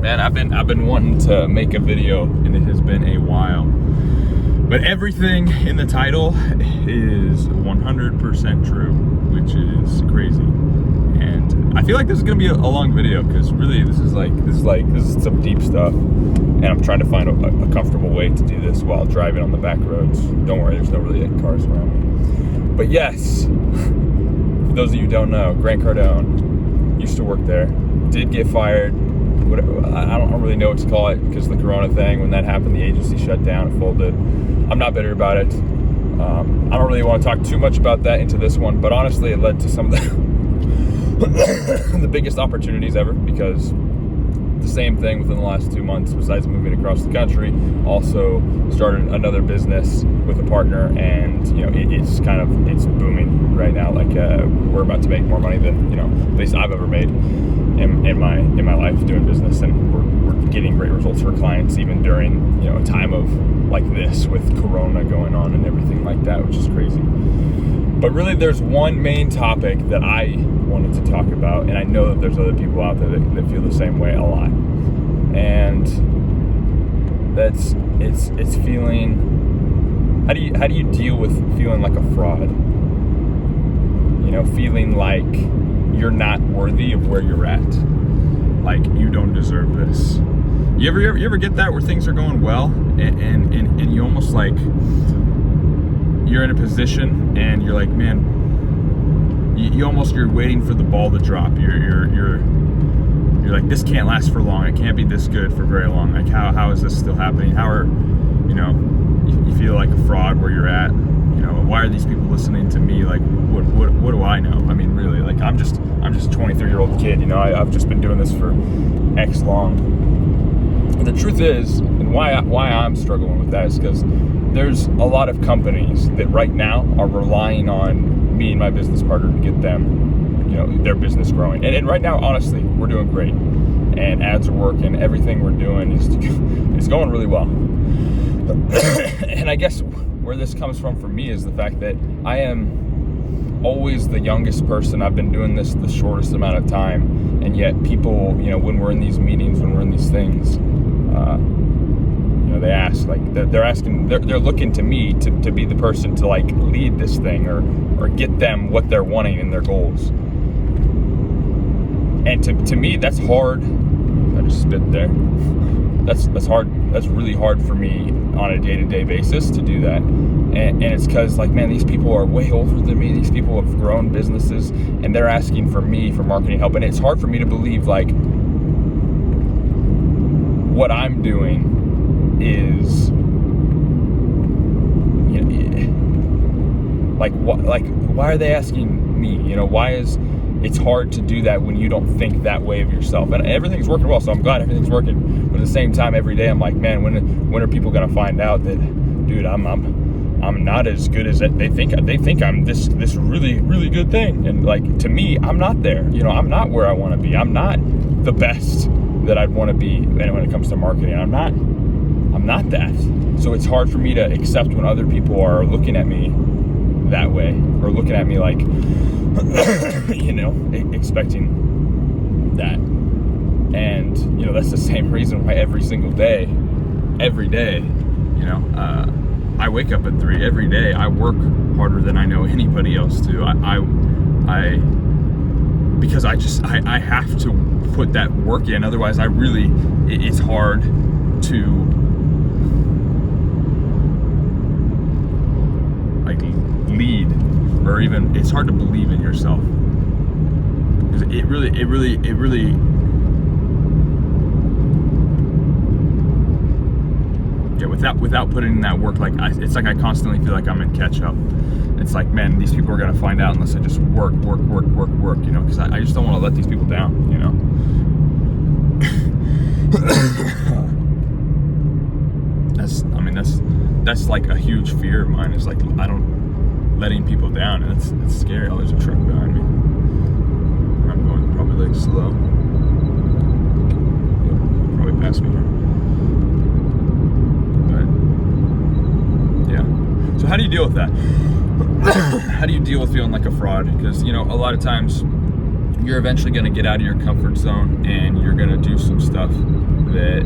Man, I've been wanting to make a video, and it has been a while. But everything in the title is 100% true, which is crazy. And I feel like this is gonna be a long video because really this is some deep stuff. And I'm trying to find a comfortable way to do this while driving on the back roads. Don't worry, there's no really cars around me. But yes, for those of you who don't know, Grant Cardone used to work there. Did get fired. I don't really know what to call it because of the Corona thing. When that happened, the agency shut down, it folded. I'm not bitter about it. I don't really want to talk too much about that into this one, but honestly, it led to some of the biggest opportunities ever, because the same thing within the last 2 months, besides moving across the country, also started another business with a partner, and it's booming right now. Like we're about to make more money than at least I've ever made in my life doing business, and we're getting great results for clients even during a time of like this with Corona going on and everything like that, which is crazy. But really, there's one main topic that I wanted to talk about, and I know that there's other people out there that feel the same way a lot, and it's feeling. How do you deal with feeling like a fraud? Feeling like you're not worthy of where you're at, like you don't deserve this. You ever get that where things are going well, and you almost like you're in a position and you're like, man, you're waiting for the ball to drop. You're like, this can't last for long. It can't be this good for very long. Like how is this still happening? How are you feel like a fraud where you're at? Why are these people listening to me? Like what do I know? I mean, really, like I'm just a 23-year-old kid. I've just been doing this for X long. And the truth is, and why I'm struggling with that is because there's a lot of companies that right now are relying on me and my business partner to get them, their business growing. And right now, honestly, we're doing great. And ads are working. Everything we're doing is going really well. And I guess where this comes from for me is the fact that I am always the youngest person. I've been doing this the shortest amount of time. And yet people, when we're in these meetings, when we're in these things, they ask, like they're looking to me to be the person to like lead this thing or get them what they're wanting in their goals. And to me, that's hard. I just spit there. That's hard. That's really hard for me on a day-to-day basis to do that. And it's because, like, man, these people are way older than me. These people have grown businesses, and they're asking for me for marketing help. And it's hard for me to believe, like, what I'm doing is, why are they asking me? Why is it's hard to do that when you don't think that way of yourself? And everything's working well, so I'm glad everything's working. But at the same time, every day I'm like, man, when are people gonna find out that, dude, I'm not as good as they think. They think I'm this really, really good thing. And like, to me, I'm not there. I'm not where I want to be. I'm not the best that I'd want to be. And when it comes to marketing, I'm not that. So it's hard for me to accept when other people are looking at me that way, or looking at me like, expecting that. And, that's the same reason why every day, I wake up at 3 every day. I work harder than I know anybody else do. Because I have to put that work in. Otherwise, it's hard to like lead, or even it's hard to believe in yourself. Because it really without putting in that work, it's like I constantly feel like I'm in catch up. It's like, man, these people are gonna find out unless I just work, because I just don't want to let these people down, That's like a huge fear of mine, is like letting people down, and it's scary. Oh, there's a truck behind me. I'm going probably like slow. Yep, probably past me here. So how do you deal with that? How do you deal with feeling like a fraud? Because, a lot of times you're eventually going to get out of your comfort zone, and you're going to do some stuff that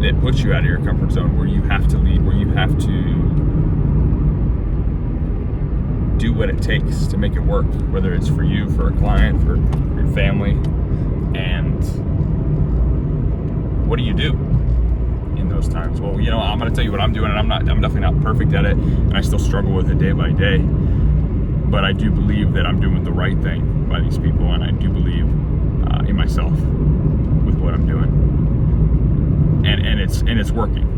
that puts you out of your comfort zone, where you have to lead, where you have to do what it takes to make it work, whether it's for you, for a client, for your family. And what do you do in those times? Well, I'm going to tell you what I'm doing, and I'm definitely not perfect at it, and I still struggle with it day by day. But I do believe that I'm doing the right thing by these people, and I do believe in myself with what I'm doing, and it's working.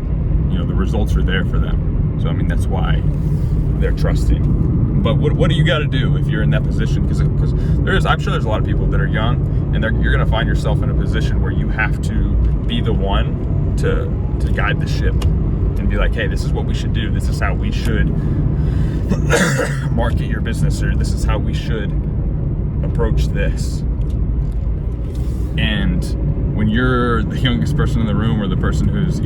The results are there for them. So that's why they're trusting. But what do you got to do if you're in that position? Because I'm sure there's a lot of people that are young, and you're going to find yourself in a position where you have to be the one to guide the ship and be like, hey, this is what we should do. This is how we should market your business, or this is how we should approach this. And when you're the youngest person in the room, or the person who's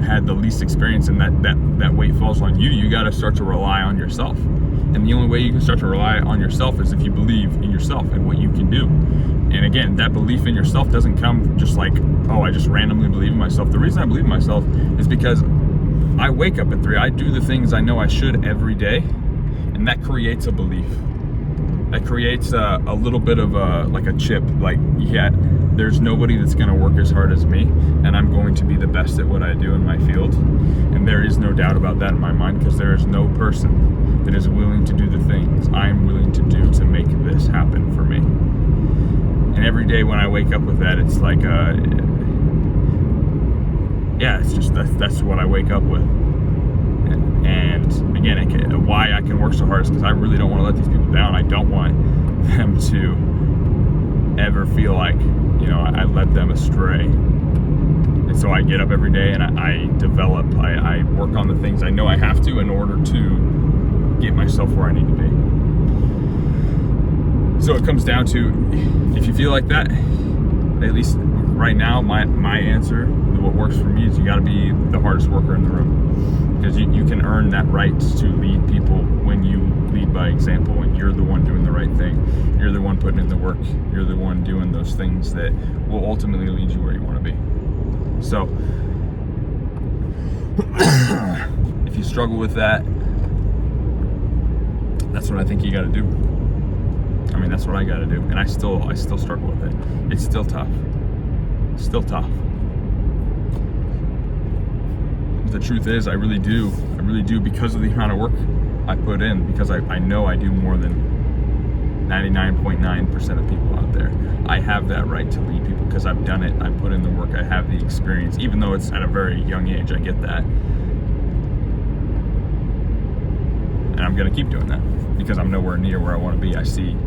had the least experience, and that weight falls on you, you got to start to rely on yourself. And the only way you can start to rely on yourself is if you believe in yourself and what you can do. And again, that belief in yourself doesn't come just like, oh, I just randomly believe in myself. The reason I believe in myself is because I wake up at 3. I do the things I know I should every day, and that creates a belief. That creates a little bit of a chip. Like, yeah, there's nobody that's going to work as hard as me, and I'm going to be the best at what I do in my field. And there is no doubt about that in my mind, because there is no person that is willing to do the things I'm willing to do to make this happen for me. And every day when I wake up with that, it's like, it's just that's what I wake up with. And again, why I can work so hard is because I really don't want to let these people down. I don't want them to ever feel like, I led them astray. And so I get up every day, and I develop, I work on the things I know I have to in order to get myself where I need to be. So it comes down to, if you feel like that, at least right now, my answer, what works for me, is you got to be the hardest worker in the room. Because you can earn that right to lead people when you lead by example, when you're the one doing the right thing. You're the one putting in the work. You're the one doing those things that will ultimately lead you where you want to be. So, if you struggle with that, that's what I think you got to do. That's what I got to do. And I still struggle with it. It's still tough. Still tough. The truth is, I really do, because of the amount of work I put in, because I know I do more than 99.9% of people out there. I have that right to lead people because I've done it. I put in the work. I have the experience, even though it's at a very young age. I get that. And I'm going to keep doing that because I'm nowhere near where I want to be. I see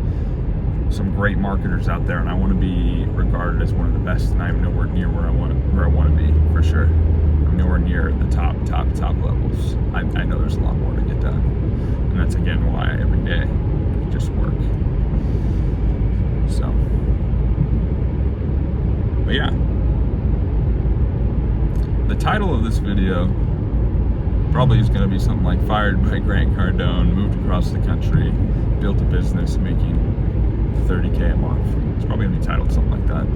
some great marketers out there, and I want to be regarded as one of the best, and I'm nowhere near where I want to be, for sure. I'm nowhere near the top levels. I know there's a lot more to get done, and that's again why every day just work. So, but yeah, the title of this video probably is going to be something like "Fired by Grant Cardone, moved across the country, built a business making $30K a month." It's probably going to be titled something like that.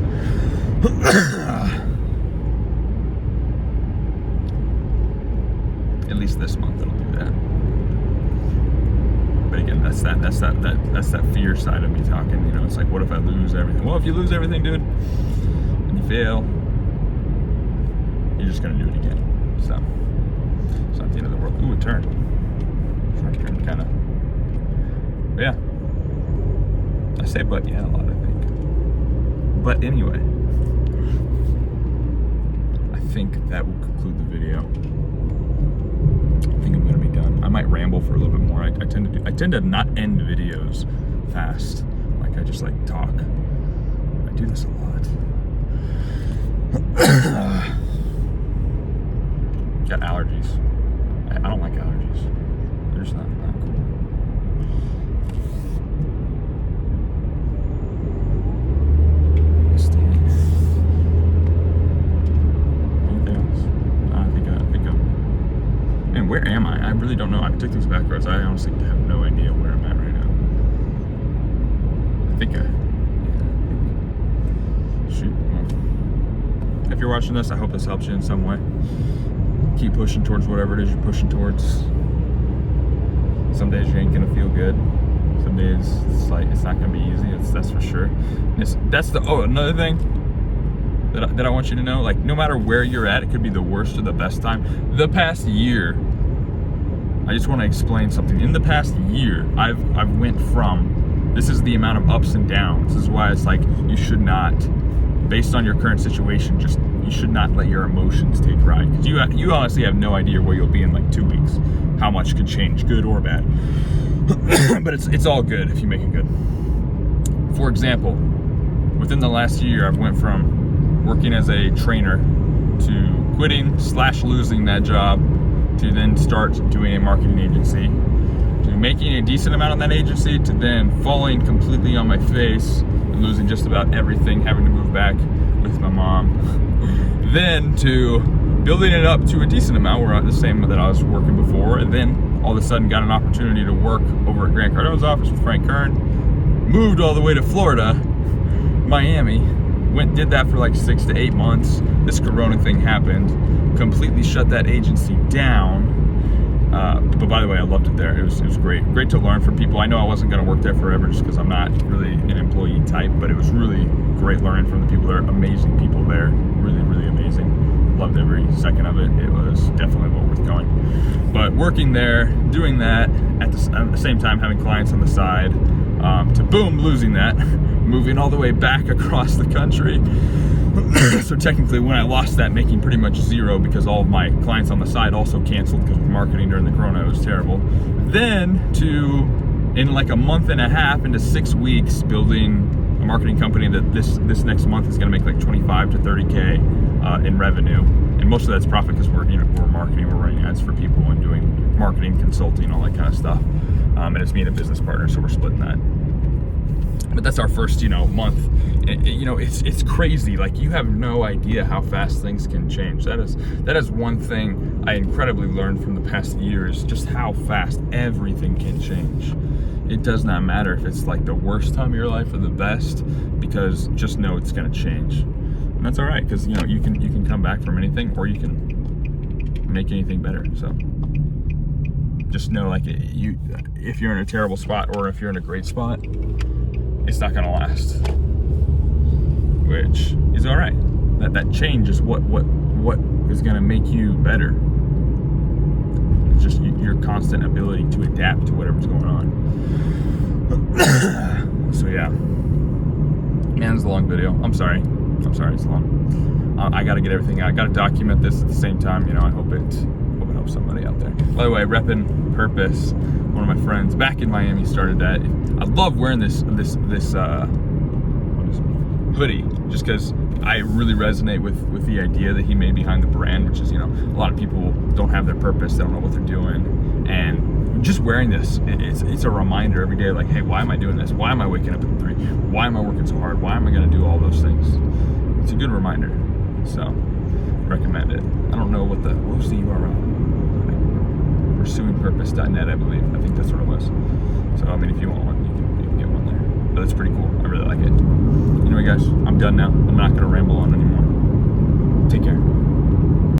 At least this month it'll do that. But again, that's that fear side of me talking. It's like, what if I lose everything? Well, if you lose everything, dude, and you fail, you're just going to do it again. So it's not the end of the world. Ooh, it turned. It turned kind of. But yeah. I say but yeah a lot, I think. But anyway, I think that will conclude the video. I think I'm gonna be done. I might ramble for a little bit more. I tend to not end videos fast. Like, I just talk. I do this a lot. Got allergies. I don't like allergies. They're just not cool. Anything else? I think I'm. Man, where am I? I took these back roads. I honestly have no idea where I'm at right now. I think shoot. Well, if you're watching this, I hope this helps you in some way. Keep pushing towards whatever it is you're pushing towards. Some days you ain't gonna feel good. Some days it's like it's not gonna be easy. That's for sure. Another thing that I want you to know, like, no matter where you're at, it could be the worst or the best time. The past year, I just want to explain something. In the past year, I've went from, this is the amount of ups and downs. This is why it's like you should not, based on your current situation, you should not let your emotions take ride. Because you honestly have no idea where you'll be in like 2 weeks. How much could change, good or bad. But it's all good if you make it good. For example, within the last year, I've went from working as a trainer to quitting / losing that job to then start doing a marketing agency, to making a decent amount on that agency, to then falling completely on my face and losing just about everything, having to move back with my mom, then to building it up to a decent amount, we're at the same that I was working before, and then all of a sudden got an opportunity to work over at Grant Cardone's office with Frank Kern, moved all the way to Florida, Miami, did that for like 6 to 8 months. This Corona thing happened, completely shut that agency down. But by the way, I loved it there. It was great to learn from people. I know I wasn't going to work there forever just because I'm not really an employee type, but it was really great learning from the people there. Amazing people there, really amazing. Loved every second of it. It was definitely well worth going. But working there, doing that at the same time, having clients on the side, to boom, losing that, moving all the way back across the country. So technically, when I lost that, making pretty much zero because all of my clients on the side also canceled because of marketing during the Corona, it was terrible. Then to, in like a month and a half, into 6 weeks, building a marketing company that this next month is going to make like 25 to 30K in revenue, and most of that's profit because we're marketing, we're running ads for people and doing marketing, consulting, all that kind of stuff. And it's me and a business partner, so we're splitting that. But that's our first, month. It's crazy. Like, you have no idea how fast things can change. That is one thing I incredibly learned from the past years, just how fast everything can change. It does not matter if it's like the worst time of your life or the best, because just know it's going to change. And that's all right, because you can come back from anything, or you can make anything better. So just know, like, if you're in a terrible spot or if you're in a great spot, it's not gonna last, which is all right. That change is what is gonna make you better. It's just your constant ability to adapt to whatever's going on. So yeah, man, it's a long video. I'm sorry, it's long. I gotta get everything out. I gotta document this at the same time. I hope it helps somebody out there. By the way, repping Purpose, one of my friends back in Miami started that. I love wearing this hoodie just because I really resonate with the idea that he made behind the brand, which is, a lot of people don't have their purpose, they don't know what they're doing, and just wearing this, it's a reminder every day, like, hey, why am I doing this? Why am I waking up at 3? Why am I working so hard? Why am I going to do all those things? It's a good reminder, so recommend it. I don't know what was the URL? Pursuingpurpose.net, I believe. I think that's what it was. So, if you want one, you can get one there. But it's pretty cool. I really like it. Anyway, guys, I'm done now. I'm not going to ramble on anymore. Take care.